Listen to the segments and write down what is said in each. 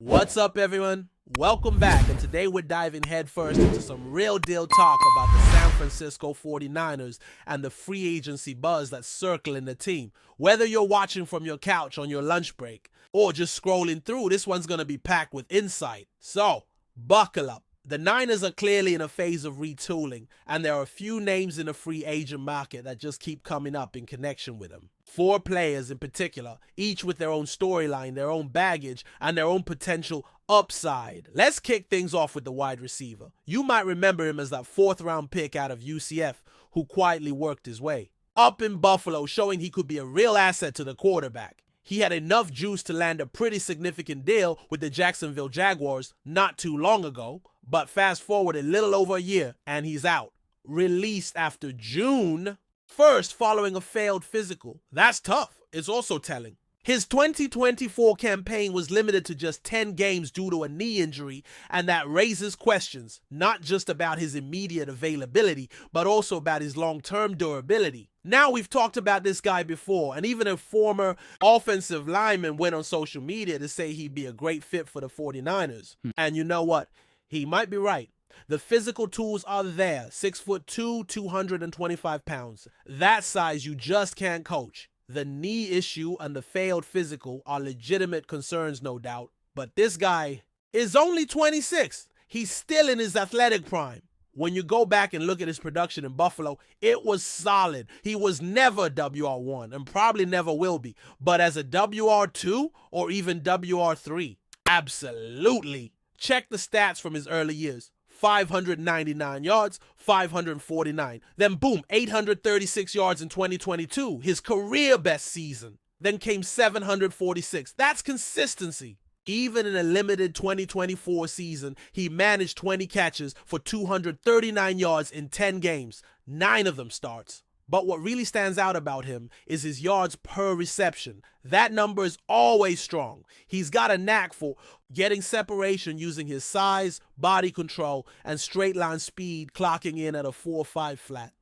What's up, everyone? Welcome back, and today we're diving headfirst into some real deal talk about the San Francisco 49ers and the free agency buzz that's circling the team. Whether you're watching from your couch on your lunch break or just scrolling through, this one's going to be packed with insight. So, buckle up. The Niners are clearly in a phase of retooling, and there are a few names in the free agent market that just keep coming up in connection with them. 4 players in particular, each with their own storyline, their own baggage, and their own potential upside. Let's kick things off with the wide receiver. You might remember him as that 4th round pick out of UCF who quietly worked his way up in Buffalo, showing he could be a real asset to the quarterback. He had enough juice to land a pretty significant deal with the Jacksonville Jaguars not too long ago, but fast forward a little over a year and he's out. Released after June 1st following a failed physical. That's tough. It's also telling. His 2024 campaign was limited to just 10 games due to a knee injury, and that raises questions, not just about his immediate availability, but also about his long-term durability. Now, we've talked about this guy before, and even a former offensive lineman went on social media to say he'd be a great fit for the 49ers. And you know what? He might be right. The physical tools are there. 6'2", 225 pounds. That size you just can't coach. The knee issue and the failed physical are legitimate concerns, no doubt. But this guy is only 26. He's still in his athletic prime. When you go back and look at his production in Buffalo, it was solid. He was never a WR1 and probably never will be. But as a WR2 or even WR3, absolutely. Check the stats from his early years. 599 yards, 549. Then boom, 836 yards in 2022, his career best season. Then came 746. That's consistency. Even in a limited 2024 season, he managed 20 catches for 239 yards in 10 games, 9 of them starts. But what really stands out about him is his yards per reception. That number is always strong. He's got a knack for getting separation using his size, body control, and straight line speed, clocking in at a 4.5 flat.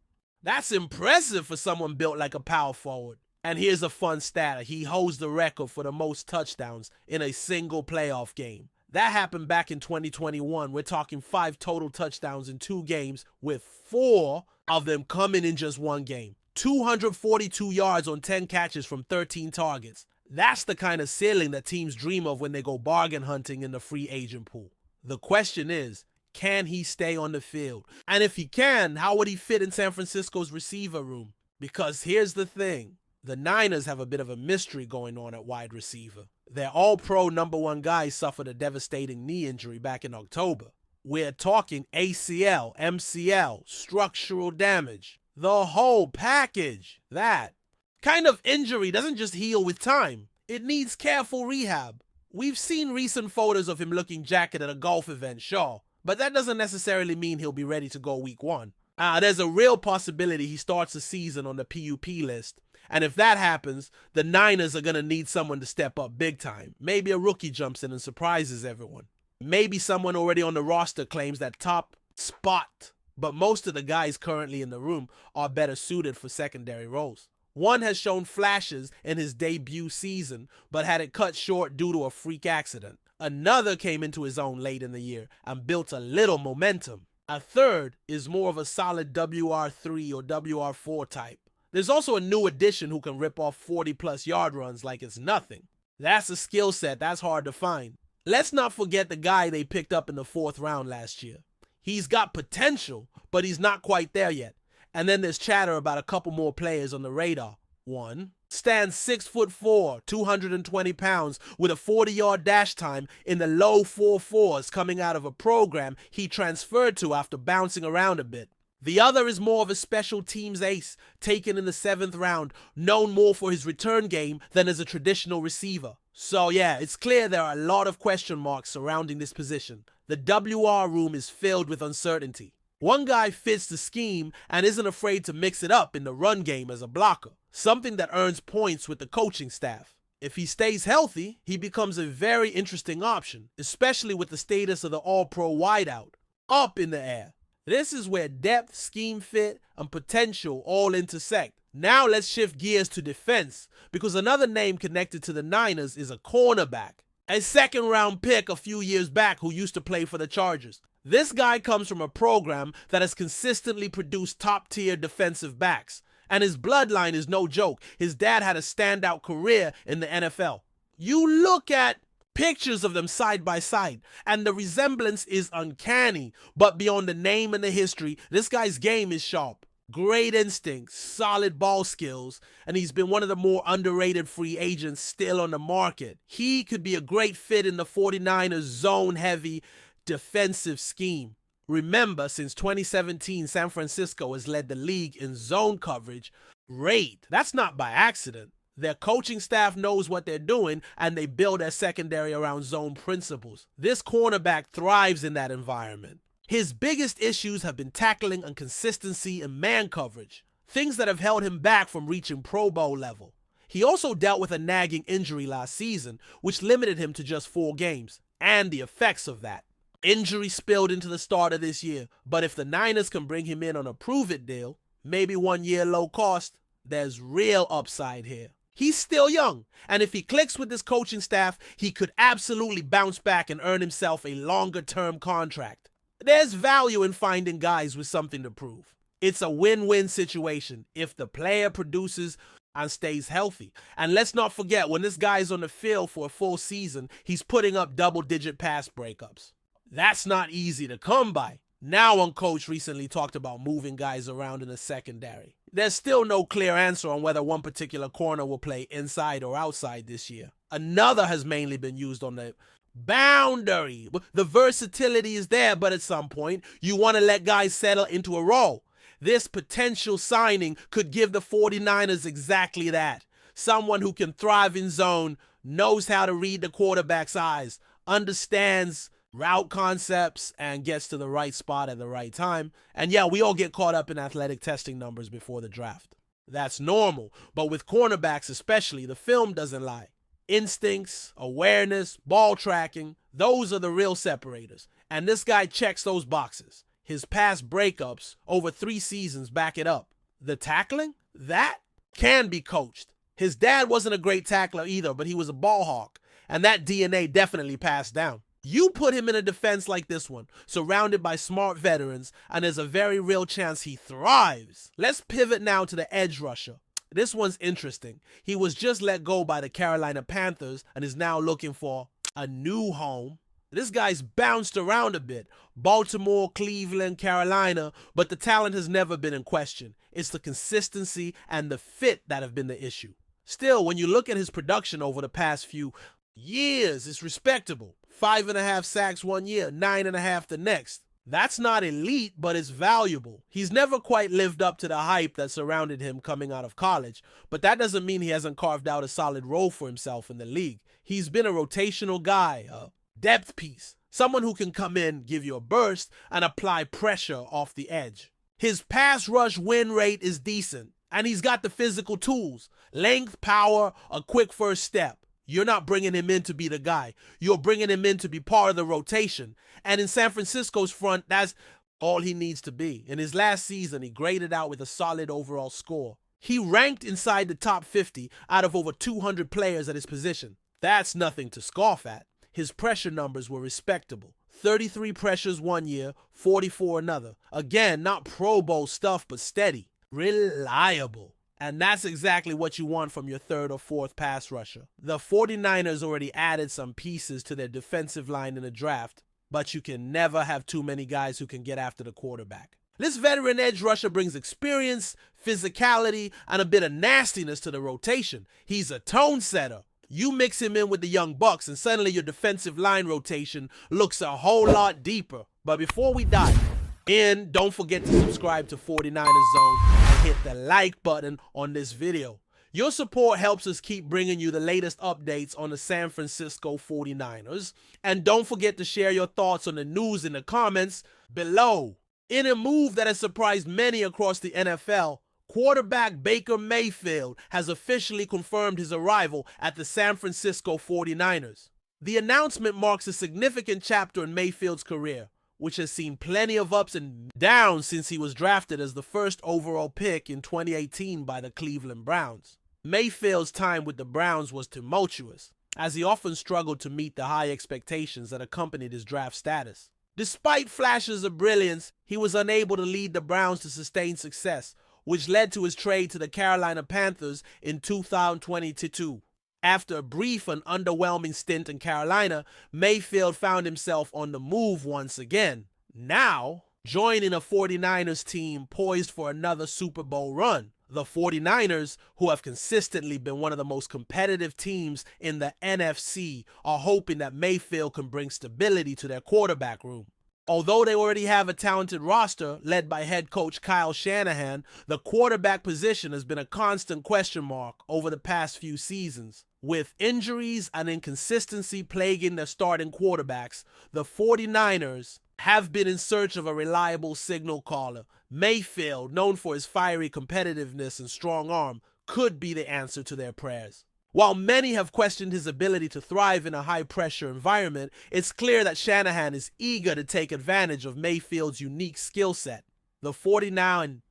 That's impressive for someone built like a power forward. And here's a fun stat. He holds the record for the most touchdowns in a single playoff game. That happened back in 2021. We're talking 5 total touchdowns in 2 games, with 4 of them coming in just one game. 242 yards on 10 catches from 13 targets. That's the kind of ceiling that teams dream of when they go bargain hunting in the free agent pool. The question is, can he stay on the field? And if he can, how would he fit in San Francisco's receiver room? Because here's the thing. The Niners have a bit of a mystery going on at wide receiver. Their all-pro number 1 guy suffered a devastating knee injury back in October. We're talking ACL, MCL, structural damage, the whole package. That kind of injury doesn't just heal with time. It needs careful rehab. We've seen recent photos of him looking jacked at a golf event, sure, but that doesn't necessarily mean he'll be ready to go week 1. There's a real possibility he starts the season on the PUP list. And if that happens, the Niners are going to need someone to step up big time. Maybe a rookie jumps in and surprises everyone. Maybe someone already on the roster claims that top spot. But most of the guys currently in the room are better suited for secondary roles. One has shown flashes in his debut season, but had it cut short due to a freak accident. Another came into his own late in the year and built a little momentum. A third is more of a solid WR3 or WR4 type. There's also a new addition who can rip off 40-plus yard runs like it's nothing. That's a skill set that's hard to find. Let's not forget the guy they picked up in the 4th round last year. He's got potential, but he's not quite there yet. And then there's chatter about a couple more players on the radar. One stands 6'4", 220 pounds with a 40-yard dash time in the low 4.4s coming out of a program he transferred to after bouncing around a bit. The other is more of a special teams ace, taken in the 7th round, known more for his return game than as a traditional receiver. So yeah, it's clear there are a lot of question marks surrounding this position. The WR room is filled with uncertainty. One guy fits the scheme and isn't afraid to mix it up in the run game as a blocker, something that earns points with the coaching staff. If he stays healthy, he becomes a very interesting option, especially with the status of the all-pro wideout. Up in the air. This is where depth, scheme fit, and potential all intersect. Now let's shift gears to defense, because another name connected to the Niners is a cornerback. a second-round pick a few years back who used to play for the Chargers. This guy comes from a program that has consistently produced top-tier defensive backs, and his bloodline is no joke. His dad had a standout career in the NFL. You look at pictures of them side by side, and the resemblance is uncanny, but beyond the name and the history, this guy's game is sharp. Great instincts, solid ball skills, and he's been one of the more underrated free agents still on the market. He could be a great fit in the 49ers' zone-heavy defensive scheme. Remember, since 2017, San Francisco has led the league in zone coverage rate. That's not by accident. Their coaching staff knows what they're doing, and they build their secondary around zone principles. This cornerback thrives in that environment. His biggest issues have been tackling and consistency in man coverage, things that have held him back from reaching Pro Bowl level. He also dealt with a nagging injury last season, which limited him to just 4 games, and the effects of that. Injury spilled into the start of this year, but if the Niners can bring him in on a prove-it deal, maybe 1 year low cost, there's real upside here. He's still young, and if he clicks with this coaching staff, he could absolutely bounce back and earn himself a longer-term contract. There's value in finding guys with something to prove. It's a win-win situation if the player produces and stays healthy. And let's not forget, when this guy's on the field for a full season, he's putting up double-digit pass breakups. That's not easy to come by. Now, one coach recently talked about moving guys around in the secondary. There's still no clear answer on whether one particular corner will play inside or outside this year. Another has mainly been used on the boundary. The versatility is there, but at some point, you want to let guys settle into a role. This potential signing could give the 49ers exactly that. Someone who can thrive in zone, knows how to read the quarterback's eyes, understands route concepts, and gets to the right spot at the right time. And yeah, we all get caught up in athletic testing numbers before the draft. That's normal, but with cornerbacks especially, the film doesn't lie. Instincts, awareness, ball tracking, those are the real separators. And this guy checks those boxes. His past breakups over 3 seasons back it up. The tackling? That can be coached. His dad wasn't a great tackler either, but he was a ball hawk, and that DNA definitely passed down. You put him in a defense like this one, surrounded by smart veterans, and there's a very real chance he thrives. Let's pivot now to the edge rusher. This one's interesting. He was just let go by the Carolina Panthers and is now looking for a new home. This guy's bounced around a bit. Baltimore, Cleveland, Carolina, but the talent has never been in question. It's the consistency and the fit that have been the issue. Still, when you look at his production over the past few years, it's respectable. 5.5 sacks 1 year, 9.5 the next. That's not elite, but it's valuable. He's never quite lived up to the hype that surrounded him coming out of college, but that doesn't mean he hasn't carved out a solid role for himself in the league. He's been a rotational guy, a depth piece, someone who can come in, give you a burst, and apply pressure off the edge. His pass rush win rate is decent, and he's got the physical tools, length, power, a quick first step. You're not bringing him in to be the guy. You're bringing him in to be part of the rotation. And in San Francisco's front, that's all he needs to be. In his last season, he graded out with a solid overall score. He ranked inside the top 50 out of over 200 players at his position. That's nothing to scoff at. His pressure numbers were respectable. 33 pressures 1 year, 44 another. Again, not Pro Bowl stuff, but steady. Reliable. And that's exactly what you want from your 3rd or 4th pass rusher. The 49ers already added some pieces to their defensive line in the draft, but you can never have too many guys who can get after the quarterback. This veteran edge rusher brings experience, physicality, and a bit of nastiness to the rotation. He's a tone setter. You mix him in with the young bucks and suddenly your defensive line rotation looks a whole lot deeper. But before we dive in, don't forget to subscribe to 49ers Zone and hit the like button on this video. Your support helps us keep bringing you the latest updates on the San Francisco 49ers. And don't forget to share your thoughts on the news in the comments below. In a move that has surprised many across the NFL, quarterback Baker Mayfield has officially confirmed his arrival at the San Francisco 49ers. The announcement marks a significant chapter in Mayfield's career, which has seen plenty of ups and downs since he was drafted as the 1st overall pick in 2018 by the Cleveland Browns. Mayfield's time with the Browns was tumultuous, as he often struggled to meet the high expectations that accompanied his draft status. Despite flashes of brilliance, he was unable to lead the Browns to sustained success, which led to his trade to the Carolina Panthers in 2022. After a brief and underwhelming stint in Carolina, Mayfield found himself on the move once again, now joining a 49ers team poised for another Super Bowl run. The 49ers, who have consistently been one of the most competitive teams in the NFC, are hoping that Mayfield can bring stability to their quarterback room. Although they already have a talented roster led by head coach Kyle Shanahan, the quarterback position has been a constant question mark over the past few seasons. With injuries and inconsistency plaguing their starting quarterbacks, the 49ers have been in search of a reliable signal caller. Mayfield, known for his fiery competitiveness and strong arm, could be the answer to their prayers. While many have questioned his ability to thrive in a high-pressure environment, it's clear that Shanahan is eager to take advantage of Mayfield's unique skill set. The 49ers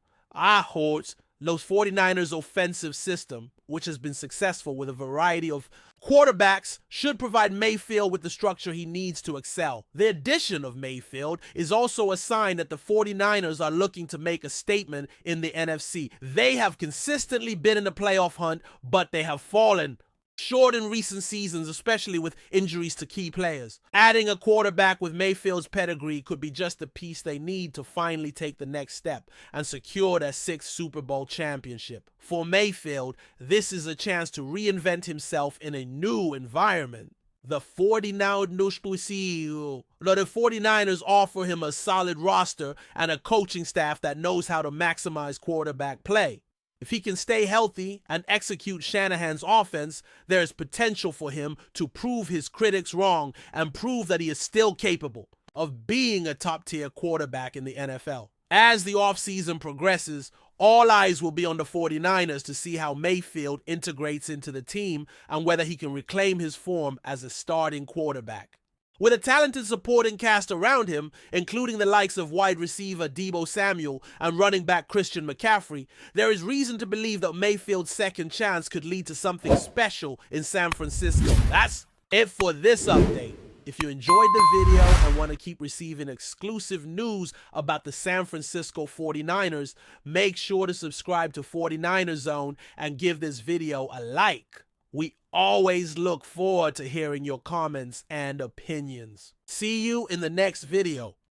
offensive system, which has been successful with a variety of quarterbacks, should provide Mayfield with the structure he needs to excel. The addition of Mayfield is also a sign that the 49ers are looking to make a statement in the NFC. They have consistently been in the playoff hunt, but they have fallen short in recent seasons, especially with injuries to key players. Adding a quarterback with Mayfield's pedigree could be just the piece they need to finally take the next step and secure their 6th Super Bowl championship. For Mayfield, this is a chance to reinvent himself in a new environment. The 49ers offer him a solid roster and a coaching staff that knows how to maximize quarterback play. If he can stay healthy and execute Shanahan's offense, there is potential for him to prove his critics wrong and prove that he is still capable of being a top-tier quarterback in the NFL. As the offseason progresses, all eyes will be on the 49ers to see how Mayfield integrates into the team and whether he can reclaim his form as a starting quarterback. With a talented supporting cast around him, including the likes of wide receiver Deebo Samuel and running back Christian McCaffrey, there is reason to believe that Mayfield's second chance could lead to something special in San Francisco. That's it for this update. If you enjoyed the video and want to keep receiving exclusive news about the San Francisco 49ers, make sure to subscribe to 49ers Zone and give this video a like. We always look forward to hearing your comments and opinions. See you in the next video.